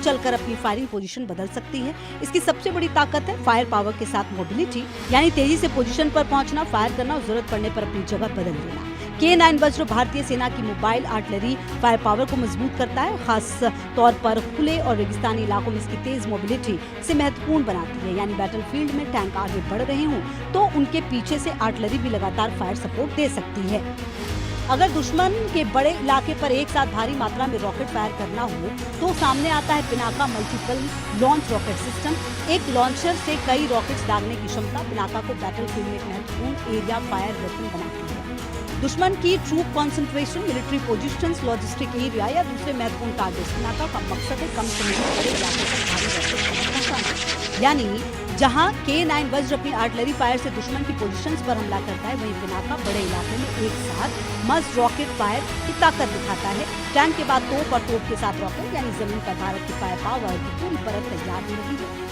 चलकर अपनी firing position बदल सकती है। इसकी सबसे बड़ी ताकत है फायर पावर के साथ मोबिलिटी, यानी तेजी से पोजीशन पर पहुंचना, फायर करना और जरूरत पड़ने पर अपनी जगह बदल देना। K9 वज्र भारतीय सेना की मोबाइल आर्टिलरी फायर पावर को मजबूत करता है। खास तौर पर खुले और रेगिस्तानी इलाकों में इसकी तेज मोबिलिटी इसे महत्वपूर्ण बनाती है, यानी बैटलफील्ड में टैंक आगे बढ़ रहे हों तो उनके पीछे से आर्टिलरी भी लगातार फायर सपोर्ट दे सकती है। अगर दुश्मन के बड़े इलाके पर एक साथ भारी मात्रा में रॉकेट फायर करना हो तो सामने आता है Pinaka multiple launch rocket system. एक लॉन्चर से कई रॉकेट्स दागने की क्षमता पिनाका को बैटलफील्ड में एक महत्वपूर्ण एरिया फायर वेपन बनाती है। दुश्मन की troop concentration, military positions, logistic area या दूसरे महत्वपूर्ण टारगेट्स, पिनाका का मकसद है कम समय में बड़े इलाकों पर भारी रॉकेट पहुंचाना। यानी जहां K9 वज्र अपनी आर्टिलरी फायर से दुश्मन की पोजीशंस पर हमला करता है, वहीं पिनाका बड़े इलाके में एक साथ मस्त रॉकेट फायर की ताकत दिखाता है। टैंक के बाद तोप और तोप के साथ रॉकेट, यानी जमीन पर भारत की फायर पावर की पूरी परत तैयार हो रही है।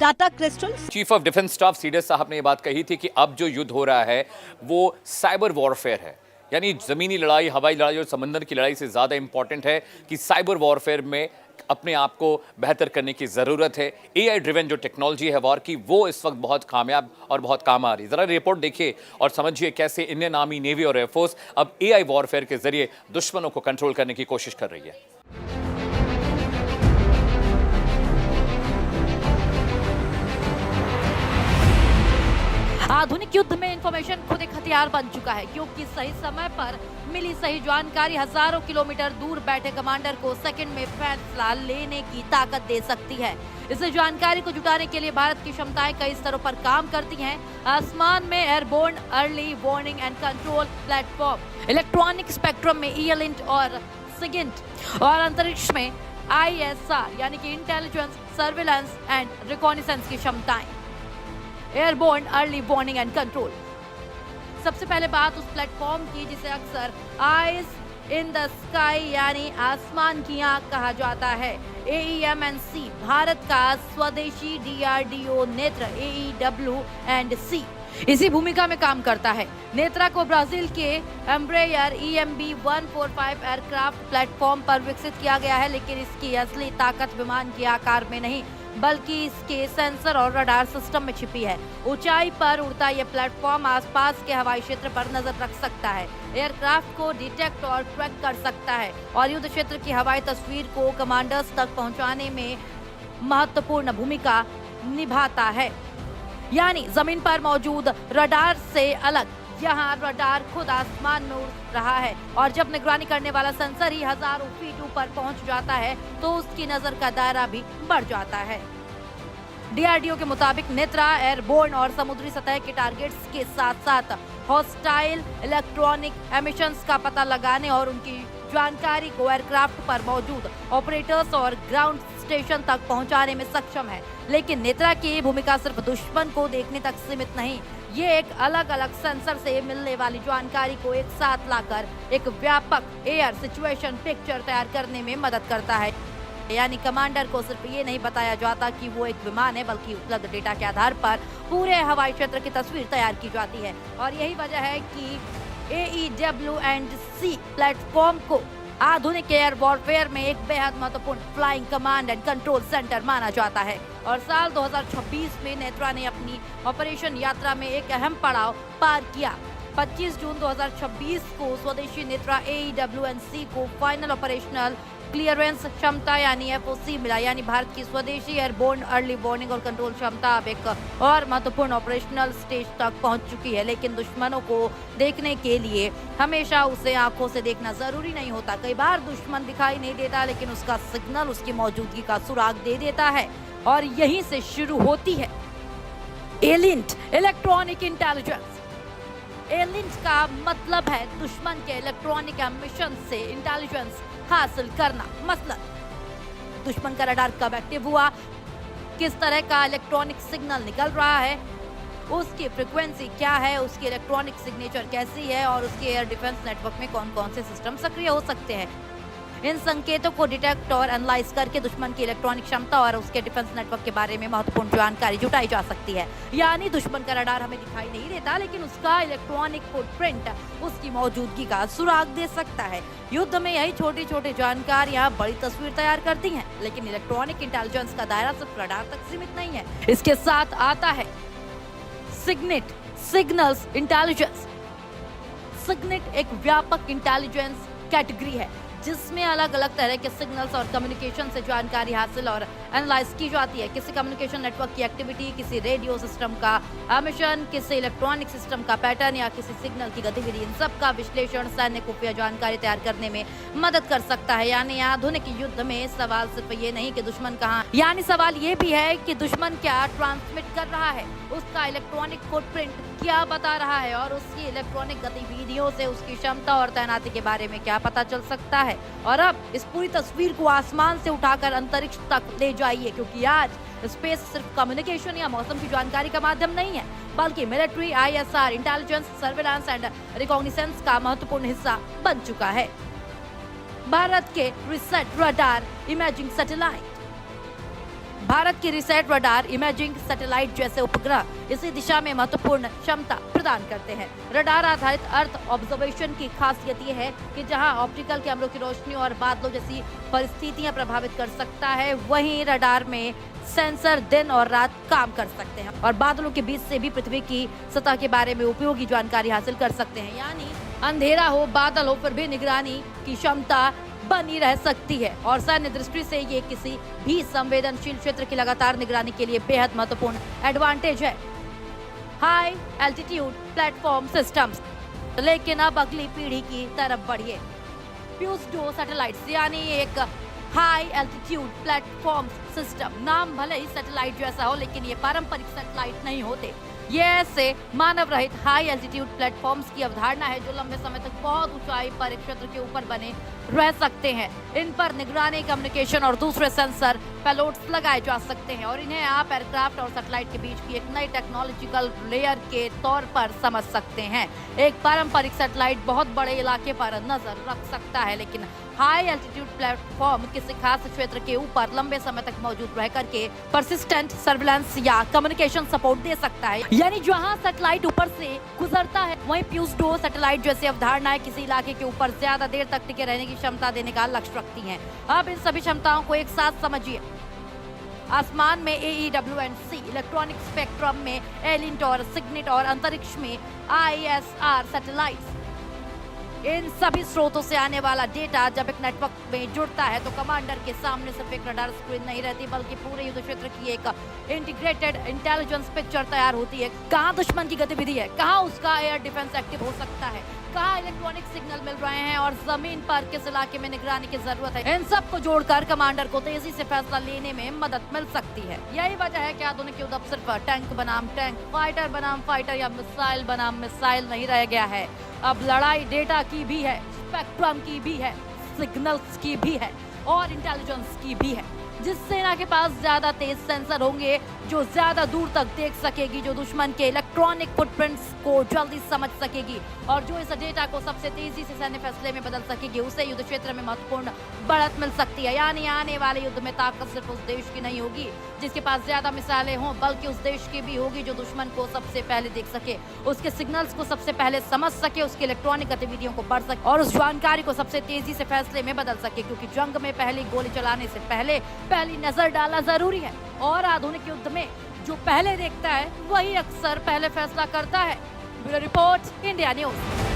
Tata crystal chief of defence staff CDS साहब ने ये बात कही थी कि अब जो युद्ध हो रहा है वो साइबर वॉरफेयर है, यानी जमीनी लड़ाई, हवाई लड़ाई और समंदर की लड़ाई से ज्यादा इंपॉर्टेंट है कि साइबर वॉरफेयर में अपने आप को बेहतर करने की जरूरत है। एआई ड्रिवन जो टेक्नोलॉजी है वॉर की, वो इस वक्त बहुत कामयाब और बहुत काम आ रही है। जरा रिपोर्ट देखिए और समझिए कैसे इंडियन आर्मी, नेवी और एयरफोर्स अब एआई वॉरफेयर के जरिए दुश्मनों को कंट्रोल करने की कोशिश कर रही है। आधुनिक युद्ध में इंफॉर्मेशन खुद एक हथियार बन चुका है, क्योंकि सही समय पर मिली सही जानकारी हजारों किलोमीटर दूर बैठे कमांडर को सेकंड में फैसला लेने की ताकत दे सकती है। इस जानकारी को जुटाने के लिए भारत की क्षमताएं कई स्तरों पर काम करती हैं। आसमान में airborne early warning and control platform, electronic spectrum में ईएलिंट और सिगिंट, और अंतरिक्ष में ISR यानी कि इंटेलिजेंस, सर्विलांस एंड रिकॉनिसेंस की क्षमताएं। Airborne early warning and control, सबसे पहले बात उस प्लेटफॉर्म की जिसे अक्सर आइज इन द स्काई यानी आसमान की आंख कहा जाता है। AEMNC भारत का स्वदेशी DRDO नेत्र AEW&C इसी भूमिका में काम करता है। नेत्रा को ब्राजील के एम्ब्रेयर EMB 145 एयरक्राफ्ट प्लेटफॉर्म पर विकसित किया गया है, लेकिन इसकी असली ताकत विमान के आकार में नहीं बल्कि इसके सेंसर और रडार सिस्टम में छिपी है। ऊंचाई पर उड़ता यह प्लेटफॉर्म आसपास के हवाई क्षेत्र पर नजर रख सकता है, एयरक्राफ्ट को डिटेक्ट और ट्रैक कर सकता है और युद्ध क्षेत्र की हवाई तस्वीर को कमांडर्स तक पहुंचाने में महत्वपूर्ण भूमिका निभाता है। यानी जमीन पर मौजूद रडार से अलग यहाँ रडार खुद आसमान में उड़ रहा है और जब निगरानी करने वाला सेंसर ही हजारों फीट ऊपर पहुंच जाता है तो उसकी नजर का दायरा भी बढ़ जाता है। DRDO के मुताबिक नेत्रा एयरबोर्न और समुद्री सतह के टारगेट्स के साथ साथ हॉस्टाइल इलेक्ट्रॉनिक एमिशंस का पता लगाने और उनकी जानकारी को एयरक्राफ्ट पर मौजूद ऑपरेटर्स और ग्राउंड स्टेशन तक पहुंचाने में सक्षम है। लेकिन नेत्रा की भूमिका सिर्फ दुश्मन को देखने तक सीमित नहीं, ये एक अलग अलग सेंसर से मिलने वाली जानकारी को एक साथ लाकर एक व्यापक एयर सिचुएशन पिक्चर तैयार करने में मदद करता है। यानी कमांडर को सिर्फ ये नहीं बताया जाता कि वो एक विमान है, बल्कि उपलब्ध डेटा के आधार पर पूरे हवाई क्षेत्र की तस्वीर तैयार की जाती है। और यही वजह है कि AEW&C प्लेटफॉर्म को आधुनिक एयर वॉरफेयर में एक बेहद महत्वपूर्ण flying command and control centre माना जाता है। और साल 2026 में नेत्रा ने अपनी ऑपरेशन यात्रा में एक अहम पड़ाव पार किया। 25 जून 2026 को स्वदेशी नेत्रा AEW&C को फाइनल ऑपरेशनल क्लियरेंस क्षमता यानी FOC मिला, यानी भारत की स्वदेशी एयरबोर्न अर्ली वार्निंग और कंट्रोल क्षमता अब एक और महत्वपूर्ण ऑपरेशनल स्टेज तक पहुंच चुकी है। लेकिन दुश्मनों को देखने के लिए हमेशा उसे आंखों से देखना जरूरी नहीं होता। कई बार दुश्मन दिखाई नहीं देता, लेकिन उसका सिग्नल उसकी मौजूदगी का सुराग दे देता है और यहीं से शुरू होती है एलिंट इलेक्ट्रॉनिक इंटेलिजेंस। एलिंट का मतलब है दुश्मन के इलेक्ट्रॉनिक मिशन से इंटेलिजेंस हासिल करना। मतलब दुश्मन का रडार कब एक्टिव हुआ, किस तरह का इलेक्ट्रॉनिक सिग्नल निकल रहा है, उसकी फ्रीक्वेंसी क्या है, उसकी इलेक्ट्रॉनिक सिग्नेचर कैसी है और उसके एयर डिफेंस नेटवर्क में कौन कौन से सिस्टम सक्रिय हो सकते हैं। इन संकेतों को डिटेक्ट और एनालाइज करके दुश्मन की इलेक्ट्रॉनिक क्षमता और उसके डिफेंस नेटवर्क के बारे में महत्वपूर्ण जानकारी जुटाई जा सकती है। यानी दुश्मन का रडार हमें दिखाई नहीं देता, लेकिन उसका इलेक्ट्रॉनिक फुटप्रिंट उसकी मौजूदगी का सुराग दे सकता है। युद्ध में यही छोटी छोटी जानकारियां बड़ी तस्वीर तैयार करती हैं, लेकिन इलेक्ट्रॉनिक इंटेलिजेंस का दायरा सिर्फ रडार तक सीमित नहीं है। इसके साथ आता है सिग्नेट सिग्नल्स इंटेलिजेंस। सिग्नेट एक व्यापक इंटेलिजेंस कैटेगरी है जिसमें अलग अलग तरह के सिग्नल्स और कम्युनिकेशन से जानकारी हासिल और एनालाइज की जाती है। किसी कम्युनिकेशन नेटवर्क की एक्टिविटी, किसी रेडियो सिस्टम का एमिशन, किसी इलेक्ट्रॉनिक सिस्टम का पैटर्न या किसी सिग्नल की गतिविधि, इन सब का विश्लेषण सैन्य खुफिया जानकारी तैयार करने में मदद कर सकता है। यानी आधुनिक युद्ध में सवाल सिर्फ ये नहीं कि दुश्मन कहाँ, यानी सवाल ये भी है कि दुश्मन क्या ट्रांसमिट कर रहा है, उसका इलेक्ट्रॉनिक फुटप्रिंट क्या बता रहा है और उसकी इलेक्ट्रॉनिक गतिविधियों से उसकी क्षमता और तैनाती के बारे में क्या पता चल सकता है। और अब इस पूरी तस्वीर को आसमान से उठाकर अंतरिक्ष तक ले जाइए, क्योंकि आज स्पेस सिर्फ कम्युनिकेशन या मौसम की जानकारी का माध्यम नहीं है, बल्कि military, ISR, intelligence, surveillance and reconnaissance का महत्वपूर्ण हिस्सा बन चुका है। भारत के RISAT radar imaging satellite. Bharat की रिसेट रडार इमेजिंग सैटेलाइट जैसे उपग्रह इसी दिशा में महत्वपूर्ण क्षमता प्रदान करते हैं। रडार आधारित अर्थ ऑब्जर्वेशन की खासियत ये है कि जहां ऑप्टिकल कैमरों की रोशनी और बादलों जैसी परिस्थितियां प्रभावित कर सकता है, वहीं रडार में सेंसर दिन और रात काम कर सकते हैं और बादलों के बीच से भी पृथ्वी की सतह के बारे में उपयोगी जानकारी हासिल कर सकते हैं। यानी अंधेरा हो, बादल हो, फिर भी निगरानी की क्षमता बनी रह सकती है और सैन्य दृष्टि से ये किसी भी संवेदनशील क्षेत्र की लगातार निगरानी के लिए बेहद महत्वपूर्ण एडवांटेज है। High altitude platform systems. लेकिन अब अगली पीढ़ी की तरफ बढ़िए। प्यूसडो सैटेलाइट्स, यानी एक हाई एल्टीट्यूड प्लेटफॉर्म सिस्टम। नाम भले ही सैटेलाइट जैसा हो, लेकिन ये पारंपरिक सैटेलाइट नहीं होते। ये ऐसे मानव रहित हाई एल्टीट्यूड प्लेटफॉर्म्स की अवधारणा है जो लंबे समय तक बहुत ऊंचाई पर एक क्षेत्र के ऊपर बने रह सकते हैं। इन पर निगरानी, कम्युनिकेशन और दूसरे सेंसर पेलोड्स लगाए जा सकते हैं और इन्हें आप एयरक्राफ्ट और सैटेलाइट के बीच की एक नई टेक्नोलॉजिकल लेयर के तौर पर समझ सकते हैं। एक पारंपरिक सैटेलाइट बहुत बड़े इलाके पर नजर रख सकता है, लेकिन हाई एल्टीट्यूड प्लेटफॉर्म किसी खास क्षेत्र के ऊपर लंबे समय तक मौजूद रह करके परसिस्टेंट सर्विलांस या कम्युनिकेशन सपोर्ट दे सकता है। यानी जहां सैटेलाइट ऊपर से गुजरता है, वहीं प्यूसडो सैटेलाइट जैसी अवधारणाएं किसी इलाके के ऊपर ज्यादा देर तक टिके रहने की क्षमता देने का लक्ष्य रखती हैं। अब इन सभी क्षमताओं को एक साथ समझिए। आसमान में AEW&C, इलेक्ट्रॉनिक स्पेक्ट्रम में एलिंट और सिग्नेट और अंतरिक्ष में ISR सैटेलाइट्स। इन सभी स्रोतों से आने वाला डेटा जब एक नेटवर्क में जुड़ता है तो कमांडर के सामने सिर्फ एक रडार स्क्रीन नहीं रहती, बल्कि पूरे युद्ध क्षेत्र की एक इंटीग्रेटेड इंटेलिजेंस पिक्चर तैयार होती है। कहाँ दुश्मन की गतिविधि है, कहाँ उसका एयर डिफेंस एक्टिव हो सकता है, कहाँ इलेक्ट्रॉनिक सिग्नल मिल रहे हैं और जमीन पर किस इलाके में निगरानी की जरूरत है। इन सब को जोड़कर कमांडर को तेजी से फैसला लेने में मदद मिल सकती है। यही वजह है कि आधुनिक युद्ध अब सिर्फ टैंक बनाम टैंक, फाइटर बनाम फाइटर या मिसाइल बनाम मिसाइल नहीं रह गया है। अब लड़ाई डेटा की भी है, स्पेक्ट्रम की भी है, सिग्नल्स की भी है और इंटेलिजेंस की भी है। जिस सेना के पास ज्यादा तेज सेंसर होंगे, जो ज्यादा दूर तक देख सकेगी, जो दुश्मन के इलेक्ट्रॉनिक फुटप्रिंट्स को जल्दी समझ सकेगी और जो इस डेटा को सबसे तेजी से सैन्य फैसले में बदल सकेगी, उसे युद्ध क्षेत्र में महत्वपूर्ण बढ़त मिल सकती है। यानी आने वाले युद्ध में ताकत सिर्फ उस देश की नहीं होगी जिसके पास ज्यादा मिसाइलें हों, बल्कि उस देश की भी होगी जो दुश्मन को सबसे पहले देख सके, उसके सिग्नल्स को सबसे पहले समझ सके, उसकी इलेक्ट्रॉनिक गतिविधियों को बढ़ सके और उस जानकारी को सबसे तेजी से फैसले में बदल सके। क्योंकि जंग में पहली गोली चलाने से पहली नजर डालना जरूरी है और आधुनिक युद्ध में जो पहले देखता है वही अक्सर पहले फैसला करता है। Bureau report, India news.